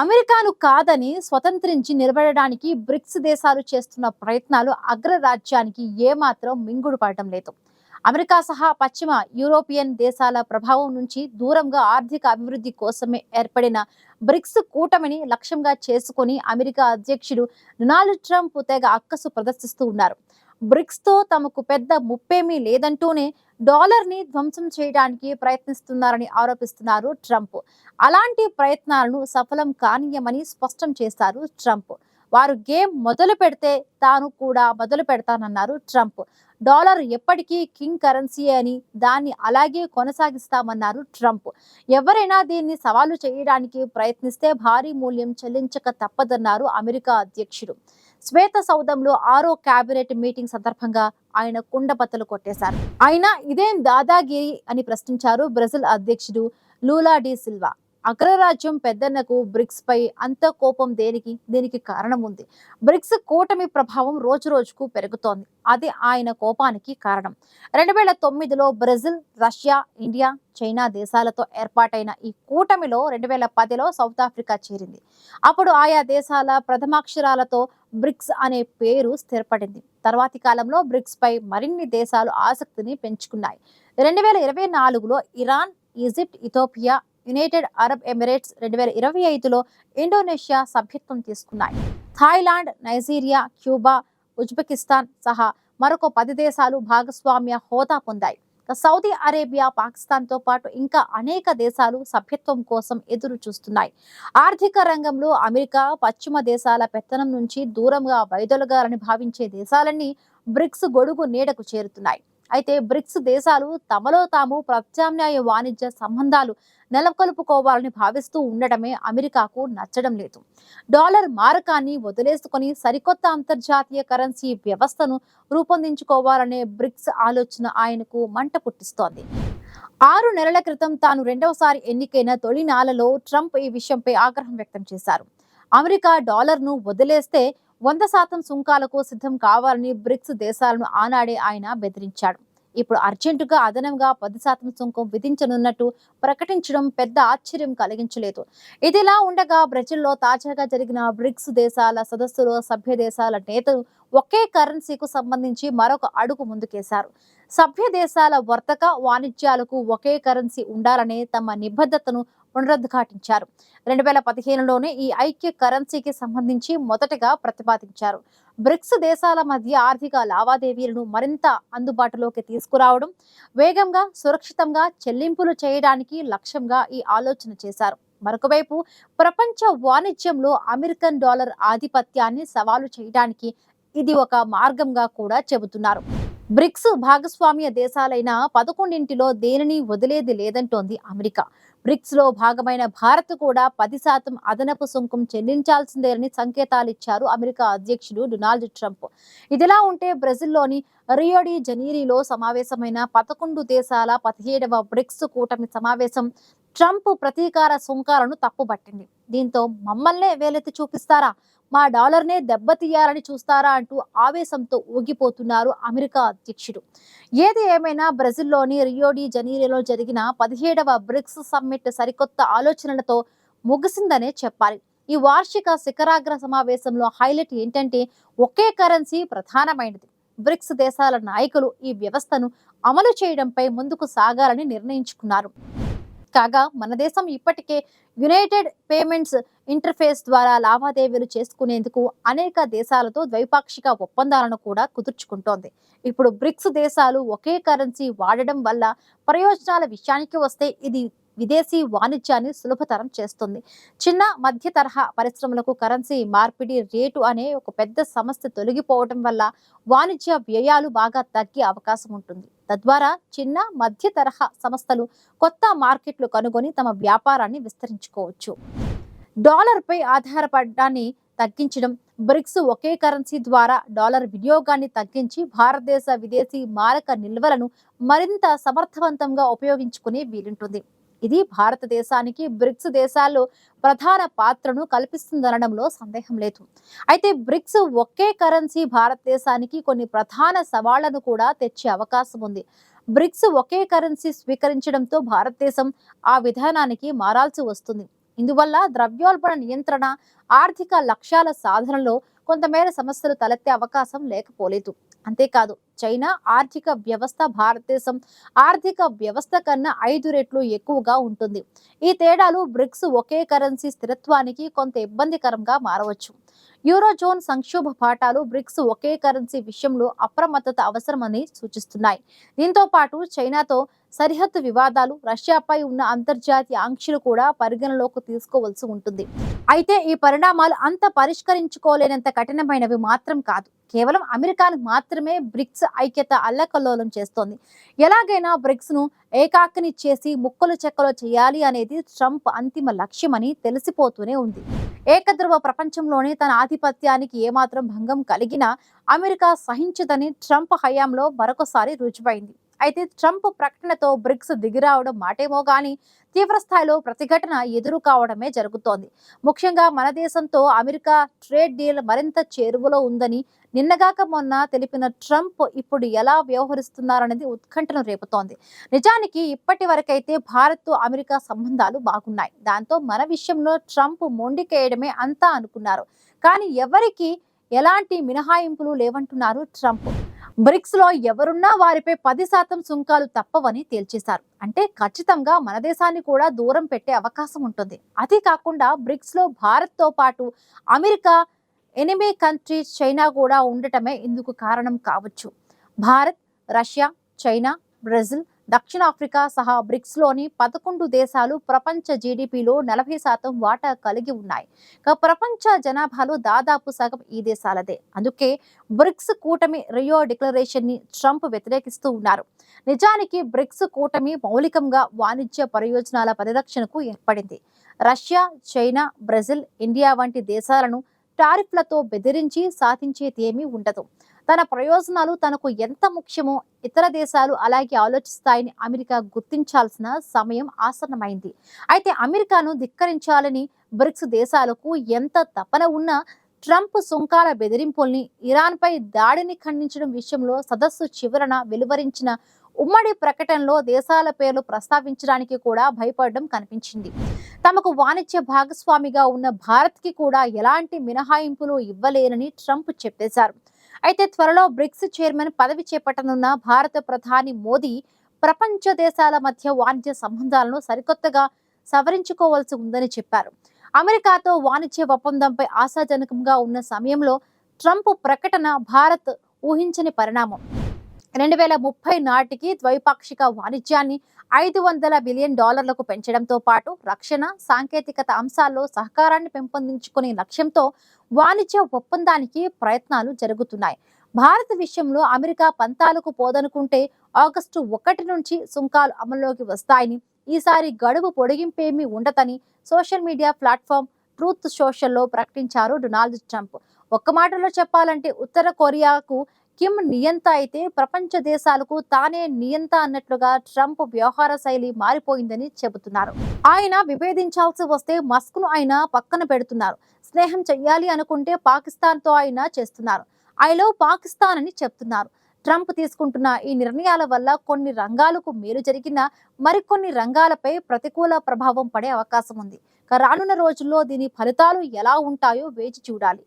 అమెరికాను కాదని స్వతంత్రించి నిలబడడానికి బ్రిక్స్ దేశాలు చేస్తున్న ప్రయత్నాలు అగ్రరాజ్యానికి ఏమాత్రం మింగుడు పడటం లేదు. అమెరికా సహా పశ్చిమ యూరోపియన్ దేశాల ప్రభావం నుంచి దూరంగా ఆర్థిక అభివృద్ధి కోసమే ఏర్పడిన బ్రిక్స్ కూటమిని లక్ష్యంగా చేసుకుని అమెరికా అధ్యక్షుడు డొనాల్డ్ ట్రంప్ తెగ అక్కసు ప్రదర్శిస్తూ ఉన్నారు. బ్రిక్స్ తో తమకు పెద్ద ముప్పేమీ లేదంటూనే డాలర్ ని ధ్వంసం చేయడానికి ప్రయత్నిస్తున్నారని ఆరోపిస్తున్నారు ట్రంప్. అలాంటి ప్రయత్నాలను సఫలం కానీయమని స్పష్టం చేశారు ట్రంప్. వారు గేమ్ మొదలు పెడితే తాను కూడా మొదలు పెడతానన్నారు ట్రంప్. డాలర్ ఎప్పటికీ కింగ్ కరెన్సీ అని, దాన్ని అలాగే కొనసాగిస్తామన్నారు ట్రంప్. ఎవరైనా దీన్ని సవాలు చేయడానికి ప్రయత్నిస్తే భారీ మూల్యం చెల్లించక తప్పదన్నారు అమెరికా అధ్యక్షుడు. శ్వేత సౌధంలో 6వ కేబినెట్ మీటింగ్ సందర్భంగా ఆయన కుండబద్దలు కొట్టేశారు. అయినా ఇదేం దాదాగిరి అని ప్రశ్నించారు బ్రెజిల్ అధ్యక్షుడు లూలా డి సిల్వా. అగ్రరాజ్యం పెద్దన్నకు బ్రిక్స్ పై అంత కోపం దేనికి? దీనికి కారణం ఉంది. బ్రిక్స్ కూటమి ప్రభావం రోజు రోజుకు పెరుగుతోంది. అది ఆయన కోపానికి కారణం. 2009లో బ్రెజిల్, రష్యా, ఇండియా, చైనా దేశాలతో ఏర్పాటైన ఈ కూటమిలో 2010లో సౌత్ ఆఫ్రికా చేరింది. అప్పుడు ఆయా దేశాల ప్రథమాక్షరాలతో బ్రిక్స్ అనే పేరు స్థిరపడింది. తర్వాతి కాలంలో బ్రిక్స్ పై మరిన్ని దేశాలు ఆసక్తిని పెంచుకున్నాయి. 2024లో Iran, Egypt, Ethiopia, United Arab Emirates, 2025లో ఇండోనేషియా సభ్యత్వం తీసుకున్నాయి. థాయిలాండ్, నైజీరియా, క్యూబా, ఉజ్బెకిస్తాన్ సహా మరొక 10 దేశాలు భాగస్వామ్య హోదా పొందాయి. సౌదీ అరేబియా, పాకిస్తాన్తో పాటు ఇంకా అనేక దేశాలు సభ్యత్వం కోసం ఎదురు చూస్తున్నాయి. ఆర్థిక రంగంలో అమెరికా, పశ్చిమ దేశాల పెత్తనం నుంచి దూరంగా వైదొలగాలని భావించే దేశాలన్నీ బ్రిక్స్ గొడుగు నీడకు చేరుతున్నాయి. అయితే బ్రిక్స్ దేశాలు తమలో తాము ప్రత్యామ్నాయ వాణిజ్య సంబంధాలు నెలకొల్పుకోవాలని భావిస్తూ ఉండటమే అమెరికాకు నచ్చడం లేదు. డాలర్ మారకాన్ని వదిలేసుకొని సరికొత్త అంతర్జాతీయ కరెన్సీ వ్యవస్థను రూపొందించుకోవాలనే బ్రిక్స్ ఆలోచన ఆయనకు మంట పుట్టిస్తోంది. 6 నెలల క్రితం తాను రెండవసారి ఎన్నికైన తొలినాళ్లలో ట్రంప్ ఈ విషయంపై ఆగ్రహం వ్యక్తం చేశారు. అమెరికా డాలర్ను వదిలేస్తే 100% సుంకాలకు సిద్ధం కావాలని బ్రిక్స్ దేశాలను ఆనాడే ఆయన బెదిరించాడు. ఇప్పుడు అర్జెంటుగా అదనంగా 10% సుంకం విధించనున్నట్టు ప్రకటించడం పెద్ద ఆశ్చర్యం కలిగించలేదు. ఇదిలా ఉండగా బ్రెజిల్లో తాజాగా జరిగిన బ్రిక్స్ దేశాల సదస్సులో సభ్య దేశాల నేతలు ఒకే కరెన్సీకు సంబంధించి మరొక అడుగు ముందుకేశారు. సభ్య దేశాల వర్తక వాణిజ్యాలకు ఒకే కరెన్సీ ఉండాలనే తమ నిబద్ధతను పునరుద్ఘాటించారు. 2015లోనే ఈ ఐక్య కరెన్సీకి సంబంధించి మొదటగా ప్రతిపాదించారు. బ్రిక్స్ దేశాల మధ్య ఆర్థిక లావాదేవీలను మరింత అందుబాటులోకి తీసుకురావడం, వేగంగా, సురక్షితంగా చెల్లింపులు చేయడానికి లక్ష్యంగా ఈ ఆలోచన చేశారు. మరొకవైపు ప్రపంచ వాణిజ్యంలో అమెరికన్ డాలర్ ఆధిపత్యాన్ని సవాలు చేయడానికి ఇది ఒక మార్గంగా కూడా చెబుతున్నారు. బ్రిక్స్ భాగస్వామ్య దేశాలైన 11లో దేనిని వదిలేది లేదంటోంది అమెరికా. బ్రిక్స్ లో భాగమైన భారత్ కూడా 10% అదనపు సుంకం చెల్లించాల్సిందేనని సంకేతాలిచ్చారు అమెరికా అధ్యక్షుడు డొనాల్డ్ ట్రంప్. ఇదిలా ఉంటే బ్రెజిల్లోని రియో డి జనీరోలో సమావేశమైన 11 దేశాల 17వ బ్రిక్స్ కూటమి సమావేశం ట్రంప్ ప్రతీకార సుంకాలను తప్పుబట్టింది. దీంతో మమ్మల్నే వేలెత్తి చూపిస్తారా, మా డాలర్నే దెబ్బతీయాలని చూస్తారా అంటూ ఆవేశంతో ఊగిపోతున్నారు అమెరికా అధ్యక్షుడు. ఏది ఏమైనా బ్రెజిల్లోని రియో డి జనీరోలో జరిగిన 17వ బ్రిక్స్ సమ్మిట్ సరికొత్త ఆలోచనలతో ముగిసిందనే చెప్పాలి. ఈ వార్షిక శిఖరాగ్ర సమావేశంలో హైలైట్ ఏంటంటే ఒకే కరెన్సీ ప్రధానమైనది. బ్రిక్స్ దేశాల నాయకులు ఈ వ్యవస్థను అమలు చేయడంపై ముందుకు సాగాలని నిర్ణయించుకున్నారు. కాగా మన దేశం ఇప్పటికే యునైటెడ్ పేమెంట్స్ ఇంటర్ఫేస్ ద్వారా లావాదేవీలు చేసుకునేందుకు అనేక దేశాలతో ద్వైపాక్షిక ఒప్పందాలను కూడా కుదుర్చుకుంటోంది. ఇప్పుడు బ్రిక్స్ దేశాలు ఒకే కరెన్సీ వాడడం వల్ల ప్రయోజనాల విషయానికి వస్తే ఇది విదేశీ వాణిజ్యాన్ని సులభతరం చేస్తుంది. చిన్న మధ్య తరహా పరిశ్రమలకు కరెన్సీ మార్పిడి రేటు అనే ఒక పెద్ద సమస్య తొలగిపోవడం వల్ల వాణిజ్య వ్యయాలు బాగా తగ్గే అవకాశం ఉంటుంది. తద్వారా చిన్న మధ్య తరహా సంస్థలు కొత్త మార్కెట్లు కనుగొని తమ వ్యాపారాన్ని విస్తరించుకోవచ్చు. డాలర్పై ఆధారపడడాన్ని తగ్గించడం, బ్రిక్స్ ఒకే కరెన్సీ ద్వారా డాలర్ వినియోగాన్ని తగ్గించి భారతదేశ విదేశీ మారక నిల్వలను మరింత సమర్థవంతంగా ఉపయోగించుకునే వీలుంటుంది. ఇది భారతదేశానికి బ్రిక్స్ దేశాల్లో ప్రధాన పాత్రను కల్పిస్తుందనడంలో సందేహం లేదు. అయితే బ్రిక్స్ ఒకే కరెన్సీ భారతదేశానికి కొన్ని ప్రధాన సవాళ్లను కూడా తెచ్చే అవకాశం ఉంది. బ్రిక్స్ ఒకే కరెన్సీ స్వీకరించడంతో భారతదేశం ఆ విధానానికి మారాల్సి వస్తుంది. ఇందువల్ల ద్రవ్యోల్బణ నియంత్రణ, ఆర్థిక లక్ష్యాల సాధనలో కొంతమేర సమస్యలు తలెత్తే అవకాశం లేకపోలేదు. అంతేకాదు, చైనా ఆర్థిక వ్యవస్థ భారతదేశం ఆర్థిక వ్యవస్థ కన్నా 5 రెట్లు ఎక్కువగా ఉంటుంది. ఈ తేడాలు బ్రిక్స్ ఒకే కరెన్సీ స్థిరత్వానికి కొంత ఇబ్బందికరంగా మారవచ్చు. యూరోజోన్ సంక్షోభ పాఠాలు బ్రిక్స్ ఒకే కరెన్సీ విషయంలో అప్రమత్తత అవసరమని సూచిస్తున్నాయి. దీంతో పాటు చైనాతో సరిహద్దు వివాదాలు, రష్యాపై ఉన్న అంతర్జాతీయ ఆంక్షలు కూడా పరిగణలోకి తీసుకోవాల్సి ఉంటుంది. అయితే ఈ పరిణామాలు అంత పరిష్కరించుకోలేనంత కఠినమైనవి మాత్రం కాదు. కేవలం అమెరికాను మాత్రమే బ్రిక్స్ ఐక్యత అల్లకల్లోలం చేస్తోంది. ఎలాగైనా బ్రిక్స్ ను ఏకాకిని చేసి ముక్కలు చెక్కలు చేయాలి అనేది ట్రంప్ అంతిమ లక్ష్యమని తెలిసిపోతూనే ఉంది. ఏకధ్రువ ప్రపంచంలోనే తన ఆధిపత్యానికి ఏమాత్రం భంగం కలిగినా అమెరికా సహించదని ట్రంప్ హయాంలో మరొకసారి రుజువైంది. అయితే ట్రంప్ ప్రకటనతో బ్రిక్స్ దిగిరావడం మాటేమో గానీ తీవ్రస్థాయిలో ప్రతిఘటన ఎదురు కావడమే జరుగుతోంది. ముఖ్యంగా మన దేశంతో అమెరికా ట్రేడ్ డీల్ మరింత చేరువలో ఉందని నిన్నగాక మొన్న తెలిపిన ట్రంప్ ఇప్పుడు ఎలా వ్యవహరిస్తున్నారనేది ఉత్కంఠను రేపుతోంది. నిజానికి ఇప్పటి వరకైతే భారత్ అమెరికా సంబంధాలు బాగున్నాయి. దాంతో మన విషయంలో ట్రంప్ మొండికేయడమే అంతా అనుకున్నారు. కానీ ఎవరికి ఎలాంటి మినహాయింపులు లేవంటున్నారు ట్రంప్. బ్రిక్స్ లో ఎవరున్నా వారిపై 10% సుంకాలు తప్పవని తేల్చేశారు. అంటే ఖచ్చితంగా మన దేశాన్ని కూడా దూరం పెట్టే అవకాశం ఉంటుంది. అదే కాకుండా బ్రిక్స్ లో భారత్ తో పాటు అమెరికా, ఎనిమీ కంట్రీస్ చైనా కూడా ఉండటమే ఇందుకు కారణం కావచ్చు. భారత్, రష్యా, చైనా, బ్రెజిల్, దక్షిణాఫ్రికా సహా బ్రిక్స్ లోని 11 దేశాలు ప్రపంచ జీడిపిలో 40% వాటా కలిగి ఉన్నాయి. ప్రపంచ జనాభాలో దాదాపు సగం ఈ దేశాలదే. అందుకే బ్రిక్స్ కూటమి రియో డిక్లరేషన్ ని ట్రంప్ వ్యతిరేకిస్తూ ఉన్నారు. నిజానికి బ్రిక్స్ కూటమి మౌలికంగా వాణిజ్య ప్రయోజనాల పరిరక్షణకు ఏర్పడింది. రష్యా, చైనా, బ్రెజిల్, ఇండియా వంటి దేశాలను టారిఫ్లతో బెదిరించి సాధించేది ఏమీ ఉండదు. తన ప్రయోజనాలు తనకు ఎంత ముఖ్యమో ఇతర దేశాలు అలాగే ఆలోచిస్తాయని అమెరికా గుర్తించాల్సిన సమయం ఆసన్నమైంది. అయితే అమెరికాను ధిక్కరించాలని బ్రిక్స్ దేశాలకు ఎంత తపన ఉన్నా ట్రంప్ సుంకాల బెదిరింపుల్ని, ఇరాన్పై దాడిని ఖండించడం విషయంలో సదస్సు చివరన వెలువరించిన ఉమ్మడి ప్రకటనలో దేశాల పేర్లు ప్రస్తావించడానికి కూడా భయపడడం కనిపించింది. తమకు వాణిజ్య భాగస్వామిగా ఉన్న భారత్కి కూడా ఎలాంటి మినహాయింపులు ఇవ్వలేనని ట్రంప్ చెప్పేశారు. అయితే త్వరలో బ్రిక్స్ చైర్మన్ పదవి చేపట్టనున్న భారత ప్రధాని మోదీ ప్రపంచ దేశాల మధ్య వాణిజ్య సంబంధాలను సరికొత్తగా సవరించుకోవాల్సి ఉందని చెప్పారు. అమెరికాతో వాణిజ్య ఒప్పందంపై ఆశాజనకంగా ఉన్న సమయంలో ట్రంప్ ప్రకటన భారత్ ఊహించని పరిణామం. 2030 నాటికి ద్వైపాక్షిక వాణిజ్యాన్ని $500 బిలియన్ పెంచడంతో పాటు రక్షణ, సాంకేతికత అంశాల్లో సహకారాన్ని పెంపొందించుకునే లక్ష్యంతో వాణిజ్య ఒప్పందానికి ప్రయత్నాలు జరుగుతున్నాయి. భారత్ విషయంలో అమెరికా పంతాలకు పోదనుకుంటే ఆగస్టు 1 నుంచి సుంకాలు అమల్లోకి వస్తాయని, ఈసారి గడువు పొడిగింపేమీ ఉండదని సోషల్ మీడియా ప్లాట్ఫామ్ ట్రూత్ సోషల్లో ప్రకటించారు డొనాల్డ్ ట్రంప్. ఒక్క మాటలో చెప్పాలంటే ఉత్తర కొరియాకు కిమ్ నియంత అయితే ప్రపంచ దేశాలకు తానే నియంత అన్నట్లుగా ట్రంప్ వ్యవహార శైలి మారిపోయిందని చెబుతున్నారు. ఆయన విభేదించాల్సి వస్తే మస్క్ ను ఆయన పక్కన పెడుతున్నారు. స్నేహం చెయ్యాలి అనుకుంటే పాకిస్తాన్ తో ఆయన చేస్తున్నారు. ఐ లవ్ పాకిస్తాన్ అని చెప్తున్నారు. ట్రంప్ తీసుకుంటున్న ఈ నిర్ణయాల వల్ల కొన్ని రంగాలకు మేలు జరిగినా మరికొన్ని రంగాలపై ప్రతికూల ప్రభావం పడే అవకాశం ఉంది. రానున్న రోజుల్లో దీని ఫలితాలు ఎలా ఉంటాయో వేచి చూడాలి.